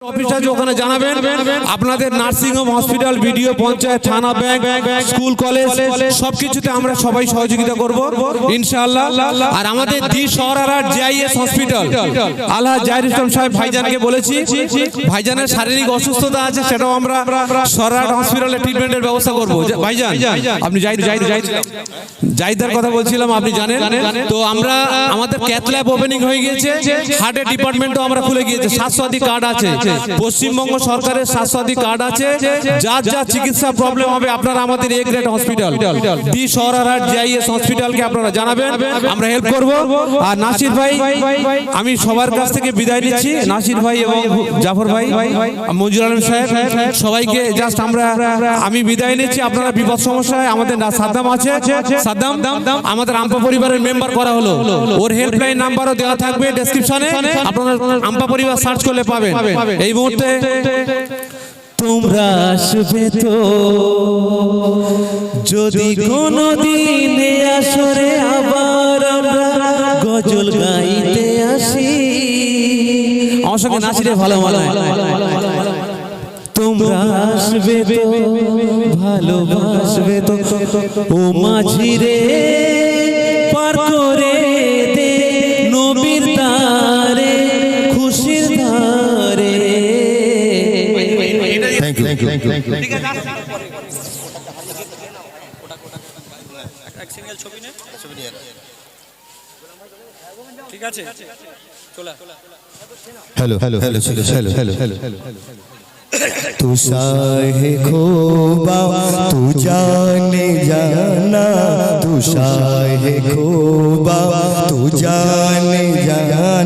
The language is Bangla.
অফিস আছে ওখানে জানাবেন আপনাদের nursing home hospital BDO panchayat থানা ব্যাংক স্কুল কলেজ সবকিছুতে আমরা সবাই সহযোগিতা করব ইনশাআল্লাহ। আর আমাদের দি শহরার জেআইএস হসপিটাল আল্লাহ জাহির ইসলাম সাহেব ভাইজানকে বলেছি ভাইজানের শারীরিক অসুস্থতা আছে সেটাও আমরা শহরার হসপিটালে ট্রিটমেন্টের ব্যবস্থা করব। ভাইজান আপনি জাহিদার কথা বলছিলাম আপনি জানেন তো আমরা আমাদের ক্যাথ ল্যাব ওপেনিং হয়ে গিয়েছে, হার্টের ডিপার্টমেন্টও আমরা খুলে গিয়েছে, স্বাস্থ্যসাথী কার্ড আছে, পশ্চিমবঙ্গ সরকারের স্বাস্থ্যসাথী কার্ড আছে, যার যা চিকিৎসা প্রবলেম হবে আপনারা আমাদের এ গ্রেড হসপিটাল দি শহরার জেআইএস হসপিটালকে আপনারা জানাবেন, আমরা হেল্প করব। আর নাসির ভাই আমি সবার কাছ থেকে বিদায় নিচ্ছি, নাসির ভাই এবং জাফর ভাই মঞ্জুর আলম সাহেব সবাইকে জাস্ট আমি বিদায় নিচ্ছি। আপনারা বিপদ সমস্যায় আমাদের সাদ্দাম আছে, সাদ্দাম আমাদের আম্পা পরিবারের মেম্বার করা হলো, ওর হেল্পলাইন নাম্বারও দেওয়া থাকবে ডেসক্রিপশনে, আপনারা আম্পা পরিবার সার্চ করলে পাবেন। এই মুহূর্তে তোমরা আসবে তো যদি কোনদিন আসরে আবার আমরা গজল গাইতে আসি, আমার সঙ্গে নাচিলে ভালো মানায়। তোমরা আসবে তো ভালোবাসবে তো ও মাঝিরে পার করে দে নবীর দ্বারে খুশির ধারে। Thank you. Hello. तू शाहे खोबा तू जाने जाना, तू शाहे खोबा तू जाने जाना।